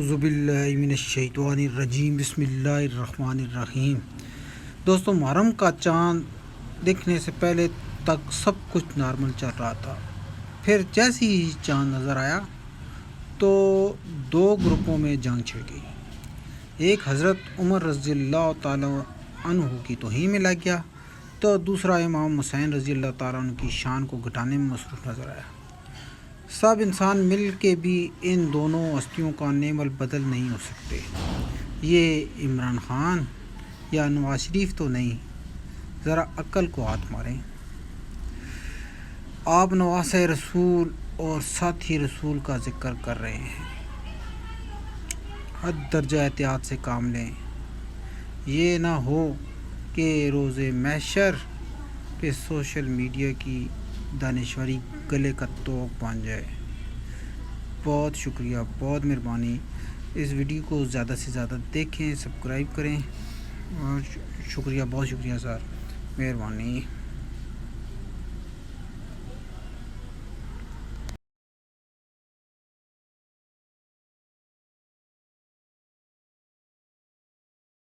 اعوذ باللہ من الشیطان الرجیم بسم اللہ الرحمن الرحیم۔ دوستوں، محرم کا چاند دکھنے سے پہلے تک سب کچھ نارمل چل رہا تھا، پھر جیسے ہی چاند نظر آیا تو دو گروپوں میں جنگ چھڑ گئی۔ ایک حضرت عمر رضی اللہ تعالیٰ عنہ کی توہین میں لگ گیا تو دوسرا امام حسین رضی اللہ تعالیٰ عنہ کی شان کو گھٹانے میں مصروف نظر آیا۔ سب انسان مل کے بھی ان دونوں ہستیوں کا نعم البدل نہیں ہو سکتے۔ یہ عمران خان یا نواز شریف تو نہیں، ذرا عقل کو ہاتھ ماریں۔ آپ نواز رسول اور ساتھی رسول کا ذکر کر رہے ہیں، حد درجہ احتیاط سے کام لیں، یہ نہ ہو کہ روز محشر پہ سوشل میڈیا کی دانشوری گلے کا توق بن جائے۔ بہت شکریہ، بہت مہربانی۔ اس ویڈیو کو زیادہ سے زیادہ دیکھیں، سبسکرائب کریں، اور شکریہ، بہت شکریہ سر، مہربانی۔